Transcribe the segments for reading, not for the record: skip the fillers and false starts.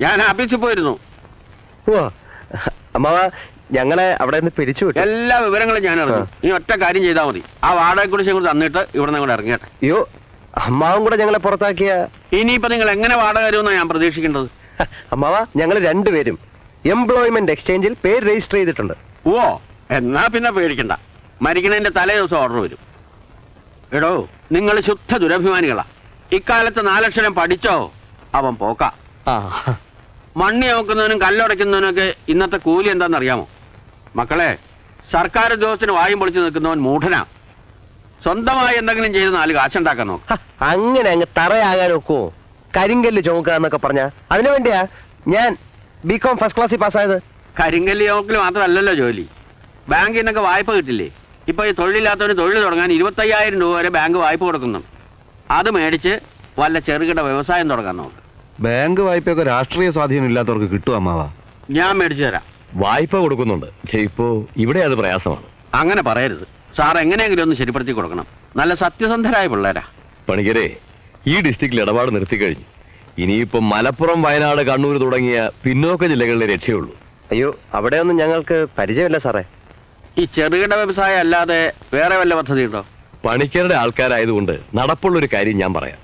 ഞാൻ ആഫീസിൽ പോയിരുന്നു. ഓ അമ്മാവ, ഞങ്ങളെ അവിടെ നിന്ന് പിരിച്ചു വിട്ടു. എല്ലാ വിവരങ്ങളും ഞാൻ അറിഞ്ഞു. നീ ഒറ്റ കാര്യം ചെയ്താൽ മതി, ആ വാടകയെ കുറിച്ച് ഇങ്ങോട്ട് തന്നിട്ട് ഇവിടെ നിന്ന് കൂടെ ഇറങ്ങിയട്ടെ. അയ്യോ, അമ്മാവും കൂടെ ഞങ്ങളെ പുറത്താക്കിയ ഇനിയിപ്പോ നിങ്ങൾ എങ്ങനെ വാടക തരുമെന്നാണ് ഞാൻ പ്രതീക്ഷിക്കേണ്ടത്? അമ്മാവ, ഞങ്ങൾ രണ്ടുപേരും എംപ്ലോയ്മെന്റ് എക്സ്ചേഞ്ചിൽ പേര് രജിസ്റ്റർ ചെയ്തിട്ടുണ്ട്. ഓ, എന്നാ പിന്നെ പേടിക്കണ്ട. മരിക്കണതിന്റെ തലേ ദിവസം ഓർഡർ വരും. എടോ, നിങ്ങൾ ശുദ്ധ ദുരഭിമാനികളാ. ഇക്കാലത്ത് 4 അക്ഷരം പഠിച്ചോ അവൻ പോക്ക. മണ്ണി നോക്കുന്നവനും കല്ലുടയ്ക്കുന്നവനും ഒക്കെ ഇന്നത്തെ കൂലി എന്താണെന്നറിയാമോ? മക്കളെ, സർക്കാർ ഉദ്യോഗസ്ഥന് വായും പൊളിച്ചു നിൽക്കുന്നവൻ മൂഢനാ. സ്വന്തമായി എന്തെങ്കിലും ചെയ്ത് 4 കാശുണ്ടാക്കാൻ നോക്കും. അങ്ങനെ അങ്ങ് തറയാകാൻ നോക്കുവോ? കരിങ്കല്ല് ചുമക്കാന്നൊക്കെ പറഞ്ഞ അതിനു വേണ്ടിയാ ഞാൻ ബികോം ഫസ്റ്റ് ക്ലാസ്സിൽ പാസ്സായത്. കരിങ്കല്ല് ചുമക്കൽ മാത്രമല്ലല്ലോ ജോലി. ബാങ്കിൽ നിന്നൊക്കെ വായ്പ കിട്ടില്ലേ? ഇപ്പൊ ഈ തൊഴിലില്ലാത്തവന് തൊഴിൽ തുടങ്ങാൻ 25,000 രൂപ വരെ ബാങ്ക് വായ്പ കൊടുക്കുന്നുണ്ട്. അത് മേടിച്ച് വല്ല ചെറുകിട വ്യവസായം തുടങ്ങാൻ നോക്ക്. ബാങ്ക് വായ്പയൊക്കെ രാഷ്ട്രീയ സ്വാധീനം ഇല്ലാത്തവർക്ക് കിട്ടും അമ്മാവാ. ഞാൻ മേടിച്ചു തരാം. വായ്പ കൊടുക്കുന്നുണ്ട്, ഇപ്പോ ഇവിടെ അത് പ്രയാസമാണ്. അങ്ങനെ പറയരുത് സാർ. എങ്ങനെയെങ്കിലും ഒന്ന് ശരിപ്പെടുത്തി കൊടുക്കണം. നല്ല സത്യസന്ധരായ പിള്ളേരാ. പണിക്കരെ, ഈ ഡിസ്ട്രിക്റ്റിൽ ഇടപാട് നിർത്തിക്കഴിഞ്ഞു. ഇനിയിപ്പോ മലപ്പുറം, വയനാട്, കണ്ണൂർ തുടങ്ങിയ പിന്നോക്ക ജില്ലകളിലെ രക്ഷയുള്ളൂ. അയ്യോ, അവിടെയൊന്നും ഞങ്ങൾക്ക് പരിചയമില്ല സാറേ. ഈ ചെറുകിട വ്യവസായം അല്ലാതെ വേറെ വല്ല പദ്ധതി ഉണ്ടോ? പണിക്കരുടെ ആൾക്കാരായതുകൊണ്ട് നടപ്പുള്ളൊരു കാര്യം ഞാൻ പറയാം.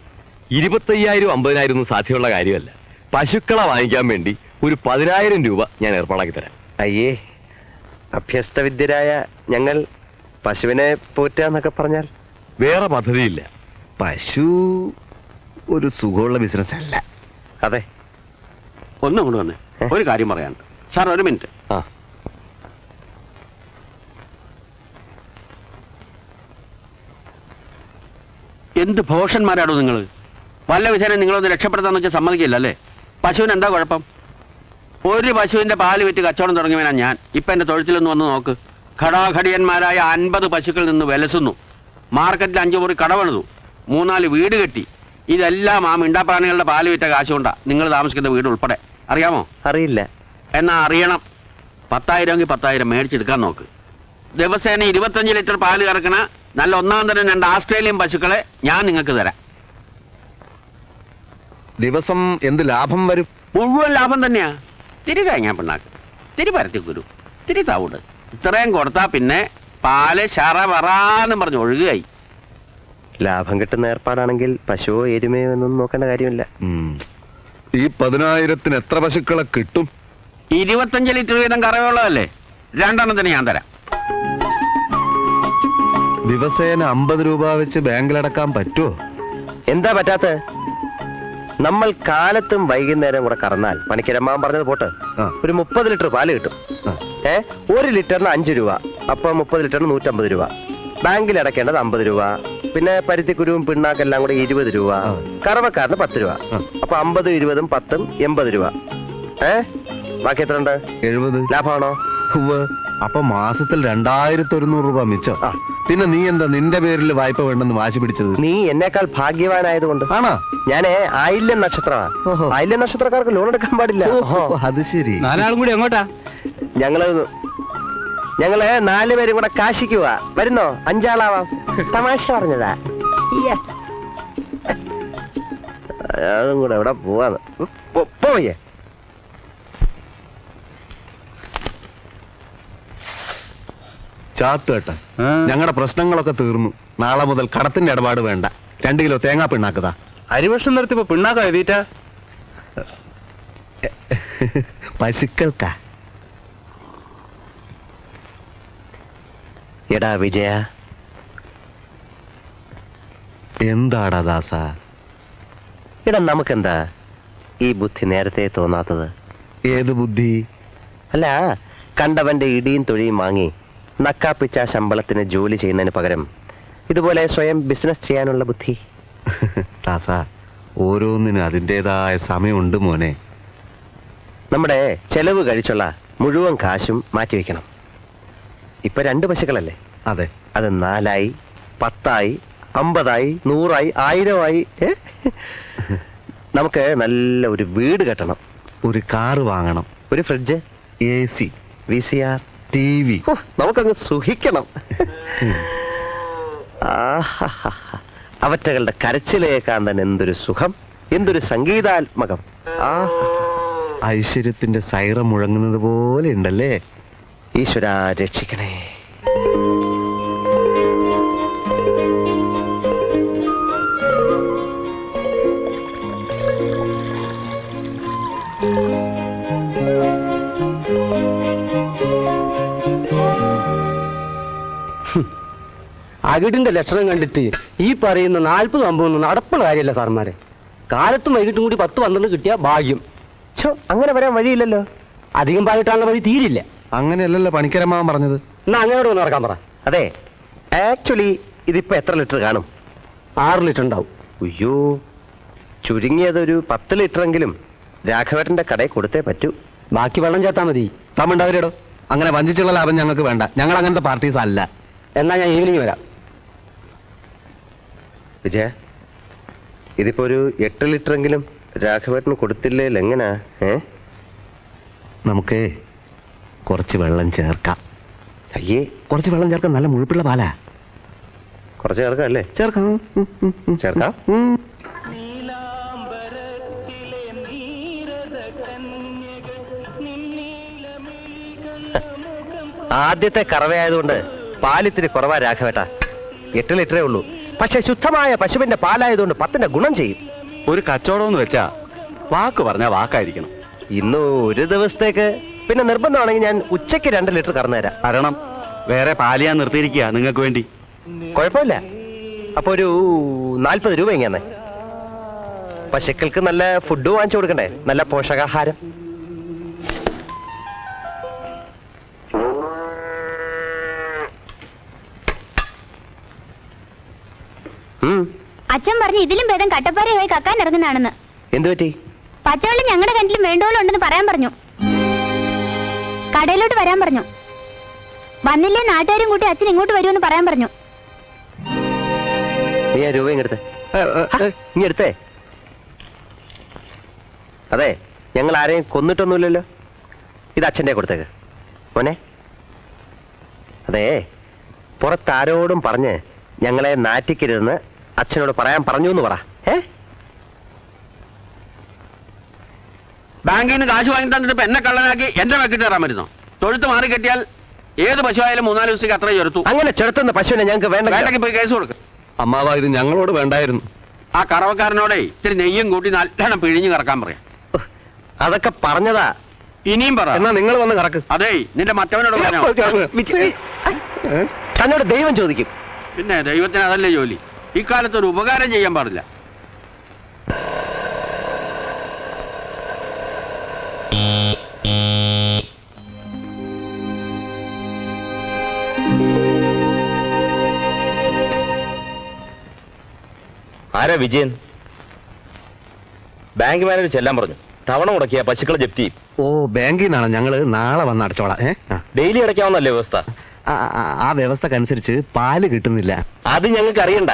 25,000 50,000 ഒന്നും സാധ്യമുള്ള കാര്യമല്ല. പശുക്കളെ വാങ്ങിക്കാൻ വേണ്ടി ഒരു 10,000 രൂപ ഞാൻ ഏർപ്പാടാക്കി തരാം. അയ്യേ, അഭ്യസ്തവിദ്യരായ ഞങ്ങൾ പശുവിനെ പോറ്റാന്നൊക്കെ പറഞ്ഞാൽ വേറെ പദ്ധതിയില്ല. പശു ഒരു സുഖമുള്ള ബിസിനസ് അല്ല. അതെ. ഒന്നും കൊണ്ട് വന്നേ, ഒരു കാര്യം പറയാനുണ്ട് സാർ. ഒരു മിനിറ്റ്. ആ, എന്ത് ഭോഷന്മാരാണോ നിങ്ങൾ? വല്ല വിധേന നിങ്ങളൊന്ന് രക്ഷപ്പെടുത്താന്ന് വെച്ചാൽ സമ്മതിക്കില്ല അല്ലേ? പശുവിന് എന്താ കുഴപ്പം? ഒരു പശുവിന്റെ പാല് വിറ്റ് കച്ചവടം തുടങ്ങിയവനാ ഞാൻ. ഇപ്പൊ എന്റെ തൊഴുത്തിലൊന്ന് വന്ന് നോക്ക്. ഘടാഘടിയന്മാരായ 50 പശുക്കളിൽ നിന്ന് വിലസുന്നു. മാർക്കറ്റിൽ 5 മുറി കടവെഴുതു, 3-4 വീട് കെട്ടി. ഇതെല്ലാം ആ മിണ്ടാപ്രാണികളുടെ പാല് വിറ്റ കാശുകൊണ്ടാ നിങ്ങൾ താമസിക്കുന്ന വീട് ഉൾപ്പെടെ. അറിയാമോ? അറിയില്ല. എന്നാ അറിയണം. 10,000 എങ്കിൽ 10,000 മേടിച്ചെടുക്കാൻ നോക്ക്. ദിവസേന 25 ലിറ്റർ പാല് കറക്കണ നല്ല 1-ാം തരം 2 ആസ്ട്രേലിയൻ പശുക്കളെ ഞാൻ നിങ്ങൾക്ക് തരാം. ദിവസം എന്ത് ലാഭം വരും? മുഴുവൻ ലാഭം തന്നെയാ. തിരി കഴിഞ്ഞാൽ പിണ്ണാക്ക്, തിരി പരത്തിക്കുരു, തിരി തവിട്, ഇത്രയും കൊടുത്താ പിന്നെ പാല് ശറവറാന്ന് പറഞ്ഞ് ഒഴുകുകയായി. ലാഭം കിട്ടുന്ന ഏർപ്പാടാണെങ്കിൽ പശുവോ എരുമയോ എന്നൊന്നും നോക്കേണ്ട കാര്യമില്ല. ഈ 10,000-ന് എത്ര പശുക്കളെ കിട്ടും? 25 ലിറ്റർ വീതം കറവുള്ളതല്ലേ? 2 എണ്ണത്തിന് ഞാൻ തരാം. ദിവസേന 50 രൂപ വെച്ച് ബാങ്കിലടക്കാൻ പറ്റുമോ? എന്താ പറ്റാത്ത? നമ്മൾ കാലത്തും വൈകുന്നേരം കൂടെ കറന്നാൽ, പണിക്കരമ്മാൻ പറഞ്ഞത് പോട്ട്, ഒരു 30 ലിറ്റർ പാല് കിട്ടും. 1 ലിറ്ററിന് 5 രൂപ. അപ്പൊ 30 ലിറ്ററിന് 150 രൂപ. ബാങ്കിൽ അടക്കേണ്ടത് 50 രൂപ. പിന്നെ പരുത്തിക്കുരുവും പിണ്ണാക്കെല്ലാം കൂടെ 20 രൂപ. കറവക്കാരന് 10 രൂപ. അപ്പൊ 50, 20, 10, 80 രൂപ. ബാക്കി എത്ര ഉണ്ട്? 70. ലാഭമാണോ? അപ്പൊ മാസത്തിൽ 2,100 രൂപ മിച്ചം. പിന്നെ നീ എന്താ നിന്റെ പേരിൽ വായ്പ വേണ്ടെന്ന് വാശി പിടിച്ചത്? നീ എന്നേക്കാൾ ഭാഗ്യവാനായതുകൊണ്ട്. ആണോ? ഞാനേ ആയില്യം നക്ഷത്രമാണ്. ആയില്യം നക്ഷത്രക്കാർക്ക് ലോൺ എടുക്കാൻ പാടില്ല. അത് ശരി. 4 ആളും കൂടി എങ്ങോട്ടാ? ഞങ്ങള് 4 പേരും കൂടെ കാശിക്ക് പോവാ. വരുന്നോ? 5 ആളാവാം. തമാശ പറഞ്ഞതാ. അതും കൂടെ എവിടെ പോവാന്ന് പോയേ. ചാത്തുവേട്ട, ഞങ്ങളുടെ പ്രശ്നങ്ങളൊക്കെ തീർന്നു. നാളെ മുതൽ കടത്തിന്റെ ഇടപാട് വേണ്ട. 2 കിലോ തേങ്ങാ പിണ്ണാക്കതാ. അരിവർഷം നിർത്തിപ്പോ പിണ്ണാക്ക എഴുതിട്ട പശുക്കൾക്കാ. എടാ വിജയ. എന്താടാ ദാസ? എടാ, നമുക്കെന്താ ഈ ബുദ്ധി നേരത്തെ തോന്നാത്തത്? ഏത് ബുദ്ധി? അല്ല, കണ്ടവന്റെ ഇടിയും തൊഴിയും വാങ്ങി നക്കാപ്പിച്ച ശമ്പളത്തിന് ജോലി ചെയ്യുന്നതിന് പകരം ഇതുപോലെ സ്വയം ബിസിനസ് ചെയ്യാനുള്ള ബുദ്ധി. ദാസ, ഓരോന്നിനും അതിൻ്റെതായ സമയമുണ്ട് മോനെ. നമ്മുടെ ചെലവ് കഴിച്ചുള്ള മുഴുവൻ കാശും മാറ്റിവെക്കണം. ഇപ്പൊ 2 പശുക്കളല്ലേ? അതെ. അത് 4-ആയി, 10-ആയി, 50-ആയി, 100-ആയി, 1000-ആയി. നമുക്ക് നല്ല ഒരു വീട് കെട്ടണം. ഒരു കാറ് വാങ്ങണം. ഒരു ഫ്രിഡ്ജ്, AC, VCR, TV. നമുക്കങ്ങ് സുഖിക്കണം. അവറ്റകളുടെ കരച്ചിലേക്കാൻ തന്നെ എന്തൊരു സുഖം, എന്തൊരു സംഗീതാത്മകം. ഐശ്വര്യത്തിന്റെ സൈറം മുഴങ്ങുന്നത് പോലെ ഉണ്ടല്ലേ? ഈശ്വര രക്ഷിക്കണേ. അകിടിന്റെ ലക്ഷണം കണ്ടിട്ട് ഈ പറയുന്ന 40-50 നടപ്പുള്ള കാര്യമല്ല സാർമാരെ. കാലത്തും വൈകിട്ടും കൂടി 10-12 കിട്ടിയ ഭാഗ്യം. അങ്ങനെ വരാൻ വഴിയില്ലല്ലോ. അധികം പാകിട്ടാനുള്ള വഴി തീരില്ല. അങ്ങനെയല്ലല്ലോ പണിക്കരമാവൻ പറഞ്ഞത്. എന്നാ അങ്ങോട്ട് വന്ന് നടക്കാൻ പറ. അതെ, ആക്ച്വലി ഇതിപ്പോ എത്ര ലിറ്റർ കാണും? 6 ലിറ്റർ ഉണ്ടാവും. അയ്യോ, ചുരുങ്ങിയതൊരു 10 ലിറ്ററെങ്കിലും രാഘവേട്ടന്റെ കടയിൽ കൊടുത്തേ പറ്റൂ. ബാക്കി വെള്ളം ചേർത്താ മതി. തമിണ്ടാവരിടോ, അങ്ങനെ വഞ്ചിച്ചുള്ള ലാഭം ഞങ്ങൾക്ക് വേണ്ട. ഞങ്ങൾ അങ്ങനത്തെ പാർട്ടീസ് അല്ല. എന്നാ ഞാൻ ഈവനിങ് വരാം. വിജയ, ഇതിപ്പോ ഒരു 8 ലിറ്ററെങ്കിലും രാഘവേട്ടന് കൊടുത്തില്ലേ എങ്ങനാ? നമുക്ക് കുറച്ച് വെള്ളം ചേർക്കാം. അയ്യേ, കുറച്ച് വെള്ളം ചേർക്കാം. നല്ല മുഴുപ്പുള്ള പാലാ. കുറച്ച് ചേർക്കാം അല്ലേ? ചേർക്കാം. ചേർക്കാം. ആദ്യത്തെ കറവയായതുകൊണ്ട് പാലിത്തിരി കുറവാ രാഘവേട്ട. 8 ലിറ്ററേ ഉള്ളൂ. പക്ഷെ ശുദ്ധമായ പശുവിന്റെ പാലായതുകൊണ്ട് 10ന്റെ ഗുണം ചെയ്യും. ഒരു കച്ചവടം എന്ന് വെച്ചാ വാക്ക് പറഞ്ഞാൽ വാക്കായിരിക്കണം. ഇന്ന് ഒരു ദിവസത്തേക്ക്, പിന്നെ നിർബന്ധമാണെങ്കിൽ ഞാൻ ഉച്ചയ്ക്ക് 2 ലിറ്റർ കറന്നു തരാം. കാരണം വേറെ പാല് ഞാൻ നിർത്തിയിരിക്കുക നിങ്ങൾക്ക് വേണ്ടി. കുഴപ്പമില്ല. അപ്പൊ ഒരു 40 രൂപ ഇങ്ങനെ. പശുക്കൾക്ക് നല്ല ഫുഡ് വാങ്ങിച്ചു കൊടുക്കണ്ടേ, നല്ല പോഷകാഹാരം. അച്ഛൻ പറഞ്ഞു ഇതിലും ഭേദം കട്ടപ്പാറയായി കക്കാൻ ഇറങ്ങുന്നതാണെന്ന്. എന്തു പറ്റി? പച്ചവെള്ളം ഞങ്ങളുടെ കിണറ്റിലും വേണ്ടോളം ഉണ്ടെന്ന് പറയാൻ പറഞ്ഞു. കടയിലോട്ട് വരാൻ പറഞ്ഞു. വന്നില്ലേ നാട്ടുകാരും കൂട്ടി അച്ഛൻ ഇങ്ങോട്ട് വരുമെന്ന് പറയാൻ പറഞ്ഞു. നീ ആ രൂപ ഇങ്ങെടുത്തേ. ഇങ്ങെടുത്തേ. അതെ, ഞങ്ങൾ ആരെയും കൊന്നിട്ടൊന്നുമില്ലല്ലോ. ഇത് അച്ഛൻ്റെ കൊടുത്തേക്ക് മോനെ. അതെ, പുറത്താരോടും പറഞ്ഞ് ഞങ്ങളെ നാറ്റിക്കരുതെന്ന് അച്ഛനോട് പറയാൻ പറഞ്ഞു എന്ന് പറ. ബാങ്കിൽ നിന്ന് കാശ് വാങ്ങി തന്നിട്ട് ഇപ്പൊ എന്നെ കള്ളനാക്കി എന്റെ വെക്കിട്ട് കയറാൻ വരുന്നോ? തൊഴുത്ത് മാറി കെട്ടിയാൽ ഏത് പശുവായാലും 3-4 ദിവസത്തേക്ക് അത്ര ചെറുത്തു. അങ്ങനെ ചെറുത്തുന്ന പശുവിനെ ഞങ്ങൾക്ക് വേണ്ടെങ്കിൽ പോയി കേസ് കൊടുക്കും. അമ്മാവാ, ഇത് ഞങ്ങളോട് വേണ്ടായിരുന്നു. ആ കറവക്കാരനോടെ ഇത്തിരി നെയ്യും കൂട്ടി നല്ലോണം പിഴിഞ്ഞ് കറക്കാൻ പറയാം. അതൊക്കെ പറഞ്ഞതാ. ഇനിയും പറ. എന്നാ നിങ്ങൾ വന്ന് കറക്ക്. അതേ, നിന്റെ മറ്റവനോട് പറഞ്ഞോ. തന്നോട് ദൈവം ചോദിക്കും. പിന്നെ ദൈവത്തിന് അതല്ലേ ജോലി. ഇക്കാലത്ത് ഒരു ഉപകാരം ചെയ്യാൻ പാടില്ല. ആരാ വിജയൻ? ബാങ്ക് മാനേജർ ചെല്ലാൻ പറഞ്ഞു. തവണ മുടക്കിയ പശുക്കളെ ജപ്തി. ഓ, ബാങ്കിൽ നിന്നാണ്. ഞങ്ങള് നാളെ വന്ന് അടച്ചോളാം. ഡെയിലി അടയ്ക്കാവുന്നല്ലേ വ്യവസ്ഥ? ആ വ്യവസ്ഥക്കനുസരിച്ച് പാല് കിട്ടുന്നില്ല. അത് ഞങ്ങൾക്ക് അറിയണ്ട.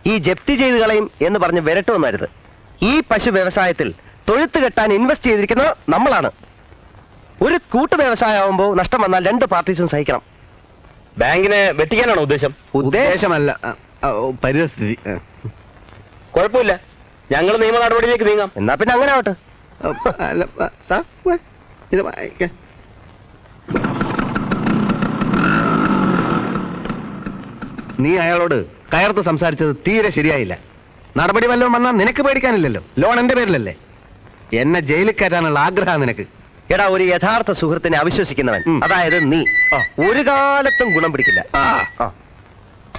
ഈ ജപ്തി ചെയ്ത് കളയും എന്ന് പറഞ്ഞ് വിരട്ടൊന്നരുത്. ഈ പശു വ്യവസായത്തിൽ തൊഴുത്ത് കെട്ടാൻ ഇൻവെസ്റ്റ് ചെയ്തിരിക്കുന്നത് നമ്മളാണ്. ഒരു കൂട്ടു വ്യവസായമാകുമ്പോ നഷ്ടം വന്നാൽ 2 പാർട്ടീസും സഹിക്കണം. ബാങ്കിനെ വെട്ടിക്കാനാണോ ഉദ്ദേശം? ഉദ്ദേശമല്ല, പരിസ്ഥിതി. കുഴപ്പമില്ല, ഞങ്ങൾ നിയമ നടപടിയിലേക്ക് നീങ്ങാം. എന്നാ പിന്നെ അങ്ങനെ ആവട്ടെ. അല്ല, സാർ, ഇത് വായിക്ക. നീ അയാളോട് കയർത്ത് സംസാരിച്ചത് തീരെ ശരിയായില്ല. നടപടി വല്ലതും വന്നാൽ നിനക്ക് പേടിക്കാനില്ലല്ലോ. ലോൺ എന്റെ പേരിലല്ലേ. എന്നെ ജയിലിൽ കയറ്റാനുള്ള ആഗ്രഹം നിനക്ക്. എടാ, ഒരു യഥാർത്ഥ സുഹൃത്തിനെ അവിശ്വസിക്കുന്നവൻ, അതായത് നീ, ഒരു കാലത്തും ഗുണം പിടിക്കില്ല.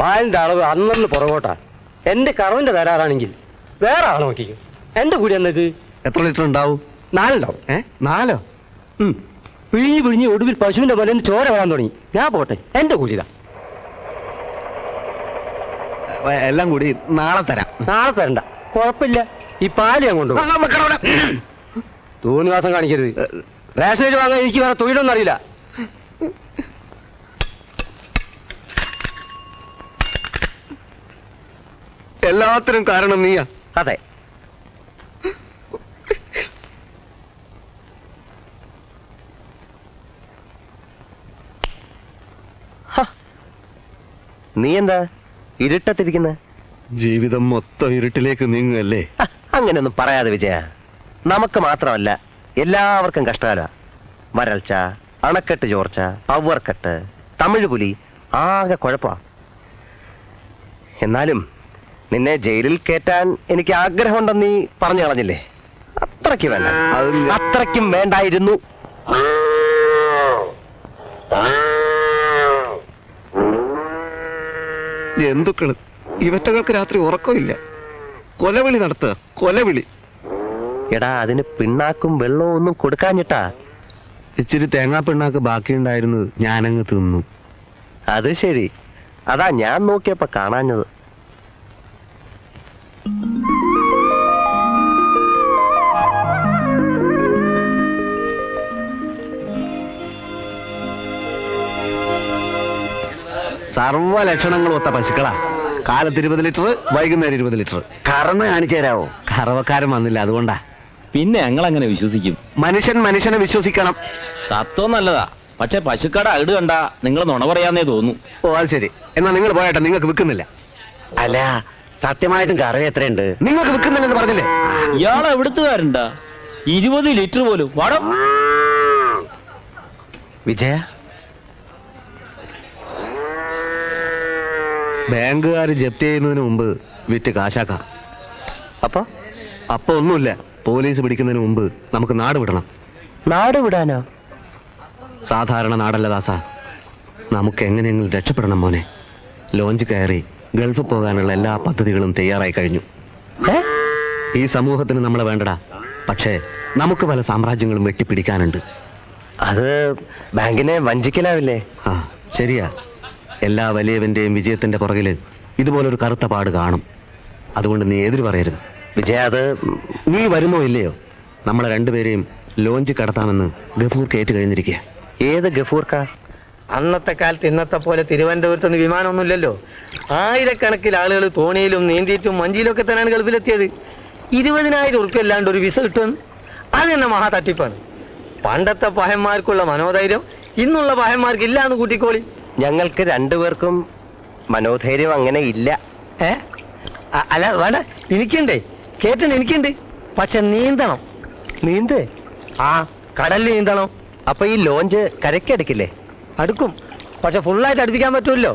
പാലിന്റെ അളവ് അന്നു പുറകോട്ടാ. എന്റെ കറവിന്റെ തരാറാണെങ്കിൽ വേറെ ആളെ നോക്കിക്കും. എന്റെ കൂടി എന്നത് എത്ര ലിറ്റർ ഉണ്ടാവും? 4 ഉണ്ടാവും. 4? പിഴിഞ്ഞ് ഒടുവിൽ പശുവിന്റെ പോലെ ചോര വരാൻ തുടങ്ങി. ഞാൻ പോട്ടെ, എന്റെ കൂലിതാ. എല്ലാം കൂടി നാളെ തരാം. നാളെ തരണ്ട, കുഴപ്പമില്ല. ഈ പാല് ഞാൻ കൊണ്ടുപോകും. തോന്നിവാസം കാണിക്കരുത്. റേഷനേജ് വാങ്ങാൻ എനിക്ക് വേറെ തൊഴിലൊന്നും അറിയില്ല. എല്ലാത്തിനും കാരണം നീയാ. അതെ, നീ എന്താ ഇരുട്ടത്തിരിക്കുന്നത്? ജീവിതം മൊത്തം ഇരുട്ടിലേക്ക് നീങ്ങുകയല്ലേ. അങ്ങനെയൊന്നും പറയാതെ വിജയ. നമുക്ക് മാത്രമല്ല, എല്ലാവർക്കും കഷ്ടകാല. വരൾച്ച, അണക്കെട്ട് ചോർച്ച, പവർക്കെട്ട്, തമിഴ് പുലി, ആകെ കുഴപ്പാ. എന്നാലും നിന്നെ ജയിലിൽ കയറ്റാൻ എനിക്ക് ആഗ്രഹമുണ്ടെന്ന് നീ പറഞ്ഞു കളഞ്ഞില്ലേ? അത്രയ്ക്ക് വേണ്ട. അത്രയ്ക്കും വേണ്ടായിരുന്നു. ജന്തുക്കള് ഇവറ്റകൾക്ക് രാത്രി ഉറക്കമില്ല. കൊലവിളി നടത്തുക, കൊലവിളി. എടാ, അതിന് പിണ്ണാക്കും വെള്ളവും ഒന്നും കൊടുക്കാഞ്ഞിട്ടാ. ഇച്ചിരി തേങ്ങാ പിണ്ണാക്ക് ബാക്കിയുണ്ടായിരുന്നു, ഞാനങ്ങ് തിന്നു. അത് ശരി. അതാ ഞാൻ നോക്കിയപ്പോ കാണാഞ്ഞത്. സർവ്വ ലക്ഷണങ്ങളും ഒത്ത പശുക്കളാ. കാലത്ത് 20 ലിറ്റർ, വൈകുന്നേരം 20 ലിറ്റർ. കറന്ന് കാണിച്ചു തരാവോ? കറവക്കാരൻ വന്നില്ല, അതുകൊണ്ടാ. പിന്നെ ഞങ്ങൾ അങ്ങനെ വിശ്വസിക്കും? മനുഷ്യൻ മനുഷ്യനെ വിശ്വസിക്കണം. തത്വം നല്ലതാ, പക്ഷെ പശുക്കട അകിട് കണ്ട നിങ്ങൾ നുണ പറയാന്നേ തോന്നുന്നു. ഓ, അത് ശരി. എന്നാ നിങ്ങൾ പോയട്ടെ, നിങ്ങൾക്ക് വിൽക്കുന്നില്ല. അല്ല, സത്യമായിട്ടും കറവ എത്രയുണ്ട്? നിങ്ങൾക്ക് വിൽക്കുന്നില്ലെന്ന് പറഞ്ഞില്ലേ? ഇയാളെ എവിടുത്തുകാരുണ്ടാ? 20 ലിറ്റർ പോലും. വടം വിജയ, ബാങ്കുകാർ ജപ്തി ചെയ്യുന്നതിന് മുമ്പ് വിറ്റ് കാശാക്കാം. അപ്പൊ ഒന്നുമില്ല. പോലീസ് പിടിക്കുന്നതിന് മുമ്പ് നമുക്ക് നാട് വിടണം. നാട് വിടാനോ? സാധാരണ നാടല്ല ദാസ. നമുക്ക് എങ്ങനെയെങ്കിലും രക്ഷപ്പെടണം മോനെ. ലോഞ്ച് കയറി ഗൾഫിൽ പോകാനുള്ള എല്ലാ പദ്ധതികളും തയ്യാറായി കഴിഞ്ഞു. ഈ സമൂഹത്തിന് നമ്മളെ വേണ്ടടാ. പക്ഷേ നമുക്ക് പല സാമ്രാജ്യങ്ങളും വെട്ടിപ്പിടിക്കാനുണ്ട്. അത് ബാങ്കിനെ വഞ്ചിക്കലാവില്ലേ? ആ, ശരിയാ. എല്ലാ വലിയവന്റെയും വിജയത്തിന്റെ പുറകില് ഇതുപോലൊരു കറുത്ത പാട് കാണും. അതുകൊണ്ട് നീ എതിര് പറയരുത്. വിജയ, അത് നീ വരുന്നോ ഇല്ലയോ, നമ്മളെ രണ്ടുപേരെയും ലോഞ്ച് കടത്താമെന്ന് ഗഫൂർ കേറ്റ് കഴിഞ്ഞിരിക്കുക. ഏത് ഗഫൂർക്ക? അന്നത്തെ കാലത്ത് ഇന്നത്തെ പോലെ തിരുവനന്തപുരത്തുനിന്ന് വിമാനമൊന്നുമില്ലല്ലോ. ആയിരക്കണക്കിന് ആളുകൾ തോണിയിലും നീന്തിയിട്ടും മഞ്ചിയിലും ഒക്കെ തന്നെയാണ് ഗൾഫിലെത്തിയത്. 20,000 ഉറുപ്പ്യ അല്ലാണ്ട് ഒരു വിസ കിട്ടുമെന്ന് അത് തന്നെ മഹാ തട്ടിപ്പാണ്. പണ്ടത്തെ പഹന്മാർക്കുള്ള മനോധൈര്യം ഇന്നുള്ള പഹന്മാർക്ക് ഇല്ല എന്ന് കൂട്ടിക്കോളി. ഞങ്ങൾക്ക് രണ്ടുപേർക്കും മനോധൈര്യം അങ്ങനെ ഇല്ല. അല്ല വേണ്ട, എനിക്കുണ്ടേ, കേട്ടൻ എനിക്കുണ്ട്. പക്ഷെ നീന്തണം. നീന്ത്? ആ, കടലിൽ നീന്തണം. അപ്പൊ ഈ ലോഞ്ച് കരയ്ക്കടുക്കില്ലേ? അടുക്കും, പക്ഷെ ഫുള്ളായിട്ട് അടുപ്പിക്കാൻ പറ്റുമല്ലോ.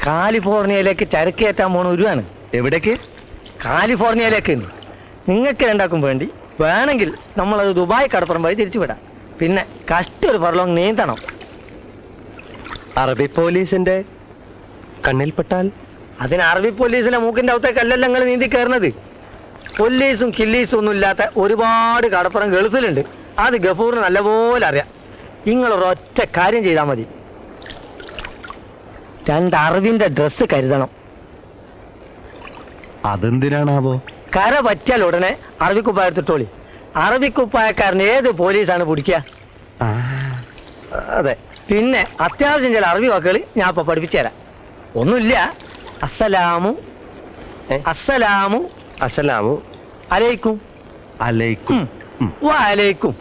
കാലിഫോർണിയയിലേക്ക് ചരക്ക് കയറ്റാൻ പോണ ഒരുവാണ്. എവിടേക്ക്? കാലിഫോർണിയയിലേക്ക്. നിങ്ങൾക്ക് രണ്ടാക്കും വേണ്ടി വേണമെങ്കിൽ നമ്മളത് ദുബായ് കടപ്പുറം വഴി തിരിച്ചുവിടാം. പിന്നെ കഷ്ടൊരു ഫർലോങ് നീന്തണം. അറബി പോലീസിന്റെ കണ്ണിൽപ്പെട്ടാൽ? അതിന് അറബി പോലീസിന്റെ മൂക്കിന്റെ അകത്തേക്കല്ലല്ലോ നിങ്ങൾ നീന്തി കയറുന്നത്. പോലീസും കില്ലീസും ഒന്നും ഇല്ലാത്ത ഒരുപാട് കടപ്പുറം ഗൾഫിലുണ്ട്. അത് ഗഫൂറിന് നല്ലപോലെ അറിയാം. നിങ്ങളൊരൊറ്റ കാര്യം ചെയ്താൽ മതി. 2 അറബിന്റെ ഡ്രസ്സ് കരുതണം. അതെന്തിനാണാവോ? കര പറ്റിയാൽ ഉടനെ അറബിക്കുപ്പായ എടുത്തിട്ടോളി. അറബിക്കുപ്പായക്കാരൻ ഏത് പോലീസാണ് പിടിക്കുക? അതെ. പിന്നെ അത്യാവശ്യം ചില അറബി വാക്കുകൾ ഞാൻ ഇപ്പൊ പഠിപ്പിച്ചു തരാം. ഒന്നുമില്ല. അസ്സലാമു അസ്സലാമു അസ്സലാമു അലൈക്കും അലൈക്കും. വഅലൈക്കും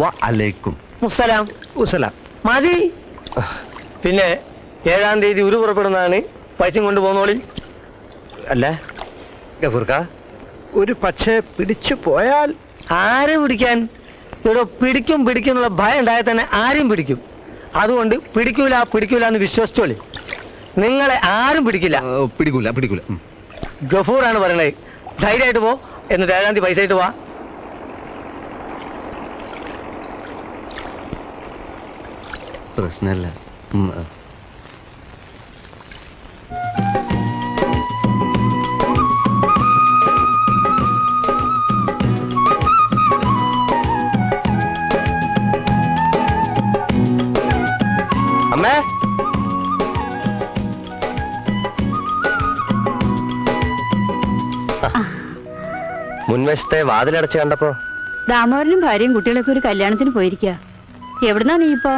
വഅലൈക്കും മുസ്സലാം. ഉസലാം. മതി. പിന്നെ 7-ാം തീയതി ഉരു പുറപ്പെടുന്നതാണ്. പൈസയും കൊണ്ട് പോന്നോളി. അല്ല ഗഫൂർക്ക, ഒരു പക്ഷേ പിടിച്ചു പോയാൽ? ആരെ പിടിക്കാൻ? ഇവിടെ പിടിക്കും എന്നുള്ള ഭയം ഉണ്ടായാൽ തന്നെ ആരും പിടിക്കും. അതുകൊണ്ട് പിടിക്കൂല എന്ന് വിശ്വസിച്ചോളി. നിങ്ങളെ ആരും പിടിക്കില്ല. പിടിക്കൂല. ഗഫൂറാണ് പറയണത്. ധൈര്യമായിട്ട് പോ. എന്നിട്ട് 7-ാം തീയതി പൈസ ആയിട്ട് പോവാ. പ്രശ്നല്ല. അമ്മേ, മുൻവശത്തെ വാതിലടച്ച് കണ്ടപ്പോ ദാമോദരനും ഭാര്യയും കുട്ടികളൊക്കെ ഒരു കല്യാണത്തിന് പോയിരിക്കുക. എവിടുന്നാ നീ ഇപ്പോ?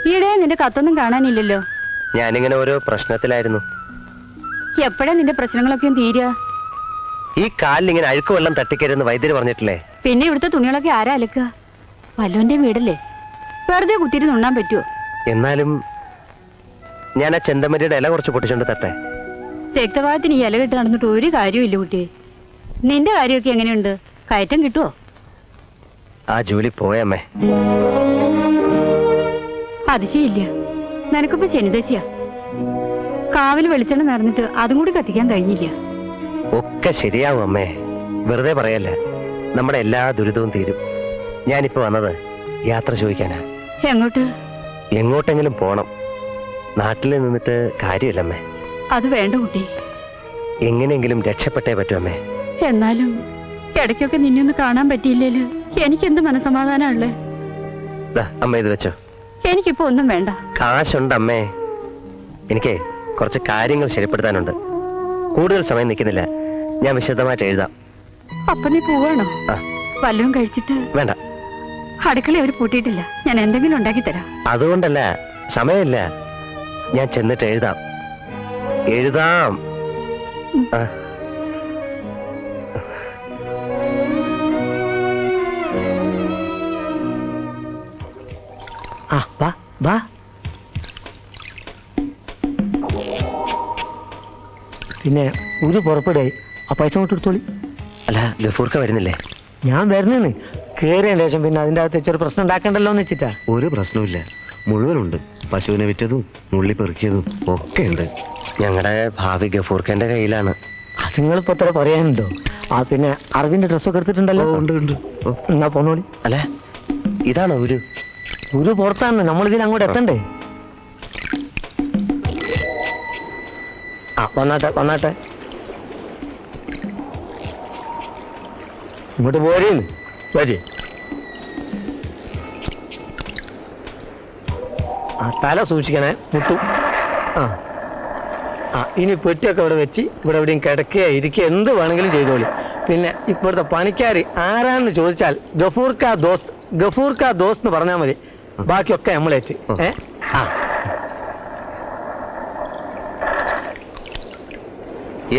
ഈയിടെ നിന്റെ കത്തൊന്നും കാണാനില്ലല്ലോ. ഞാനിങ്ങനെ ഓരോ പ്രശ്നത്തിലായിരുന്നു. എപ്പോഴാ നിന്റെ പ്രശ്നങ്ങളൊക്കെ തീരുക? ഈ കാലിൽ ഇങ്ങനെ അഴുക്ക് വെള്ളം തട്ടിക്കരുന്ന് വൈദ്യര് പറഞ്ഞിട്ടില്ലേ? പിന്നെ ഇവിടുത്തെ തുണികളൊക്കെ ആരാ അലക്കുക? വല്ലോന്റെ വീടല്ലേ, വെറുതെ കുത്തിരി നുണ്ണാൻ പറ്റുമോ? എന്നാലും ഞാൻ ആ ചെന്തമരിയുടെ ഇല കുറച്ച് പൊട്ടിച്ചോണ്ട് തട്ടെ. രക്തവാദത്തിന് ഈ ഇല കെട്ട് നടന്നിട്ട് ഒരു കാര്യമില്ല കുട്ടിയെ. നിന്റെ കാര്യമൊക്കെ എങ്ങനെയുണ്ട്? കയറ്റം കിട്ടുവോ? ആ ജോലി പോയമ്മേ. അതിശയില്ല, നിനക്കിപ്പോ ശനിദശയാ. കാവിൽ വെളിച്ചെണ്ണ നിറഞ്ഞിട്ട് അതും കൂടി കത്തിക്കാൻ കഴിഞ്ഞില്ല. ഒക്കെ ശരിയാവും അമ്മേ, വെറുതെ പറയല്ല. നമ്മുടെ എല്ലാ ദുരിതവും തീരും. ഞാനിപ്പോ വന്നത് യാത്ര ചോദിക്കാനാ. എങ്ങോട്ട്? എങ്ങോട്ടെങ്കിലും പോണം. നാട്ടിൽ നിന്നിട്ട് കാര്യമില്ലമ്മേ. അത് വേണ്ട കുട്ടി. എങ്ങനെയെങ്കിലും രക്ഷപ്പെട്ടേ പറ്റൂ അമ്മേ. എന്നാലും ഇടയ്ക്കൊക്കെ നിന്നെ ഒന്ന് കാണാൻ പറ്റിയില്ലേല് എനിക്കെന്ത് മനസമാധാനമുള്ളേ? ദാ, അമ്മ ഇത് വെച്ചോ. എനിക്കിപ്പോ ഒന്നും വേണ്ട. കാശുണ്ട് അമ്മേ. എനിക്ക് കുറച്ച് കാര്യങ്ങൾ ശരിപ്പെടുത്താനുണ്ട്. കൂടുതൽ സമയം നിൽക്കുന്നില്ല. ഞാൻ വിശദമായിട്ട് എഴുതാം. അപ്പൊ നീ പോവാണോ? ആ, വല്ലതും കഴിച്ചിട്ട്? വേണ്ട. അടുക്കള അവർ പൂട്ടിയിട്ടില്ല, ഞാൻ എന്തെങ്കിലും ഉണ്ടാക്കി തരാം. അതുകൊണ്ടല്ല, സമയമില്ല. ഞാൻ ചെന്നിട്ട് എഴുതാം. എഴുതാം. ആ. ആ വാ വാ. പിന്നെ ഒരു പുറപ്പെടുകയായി. ആ പൈസ കൊണ്ട് എടുത്തോളി. അല്ല, ഗഫൂർക്ക വരുന്നില്ലേ? ഞാൻ വരുന്നേന്ന് കേറിയ ശേഷം പിന്നെ അതിൻ്റെ അകത്ത് ചെറു പ്രശ്നം ഉണ്ടാക്കണ്ടല്ലോ എന്ന് വെച്ചിട്ടാ. ഒരു പ്രശ്നമില്ല, മുഴുവനുണ്ട്. പശുവിനെ വിറ്റതും നുള്ളി പെറുക്കിയതും ഒക്കെ ഉണ്ട്. ഞങ്ങളുടെ ഭാവി ഗഫൂർക്കന്റെ കയ്യിലാണ്. അത് നിങ്ങളിപ്പോ എത്ര പറയാനുണ്ടോ? ആ പിന്നെ അറിവിന്റെ ഡ്രസ്സൊക്കെ എടുത്തിട്ടുണ്ടല്ലോ. ഉണ്ട് ഉണ്ട്. ഓ, എന്നാ പോന്നോളി. അല്ല, ഇതാണോ ഒരു പുറത്താണ്, നമ്മളിതിൽ അങ്ങോട്ട് എത്തണ്ടേ? ആ വന്നാട്ടെ വന്നാട്ടെ. ഇങ്ങോട്ട് പോരേന്ന് വരി. ആ തല സൂക്ഷിക്കണേ, മുട്ടും. ആ ആ ഇനി പെട്ടിയൊക്കെ ഇവിടെ വെച്ച് ഇവിടെ എവിടെയും കിടക്കുക ഇരിക്കുക എന്ത് വേണമെങ്കിലും ചെയ്തോളി. പിന്നെ ഇപ്പോഴത്തെ പണിക്കാർ ആരാന്ന് ചോദിച്ചാൽ ഗഫൂർക്ക ദോസ്ത് എന്ന് പറഞ്ഞാൽ മതി. ബാക്കിയൊക്കെ നമ്മളേറ്റ്. ആ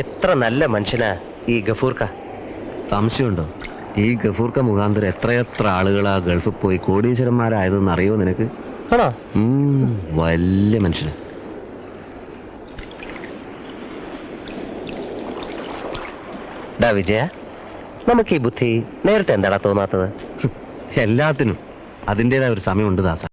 എത്ര നല്ല മനുഷ്യനാ ഈ ഗഫൂർക്ക. സംശയമുണ്ടോ? ഈ ഗഫൂർക്ക മുഖാന്തരം എത്രയെത്ര ആളുകളാ ഗൾഫിൽ പോയി കോടീശ്വരന്മാരായതെന്ന് അറിയോ നിനക്ക്? ആണോ? വലിയ മനുഷ്യന്. ഡാ വിജയ, നമുക്ക് ഈ ബുദ്ധി നേരത്തെ എന്താടാ തോന്നാത്തത്? എല്ലാത്തിനും അതിൻ്റെതായ ഒരു സമയമുണ്ട് ദാസ.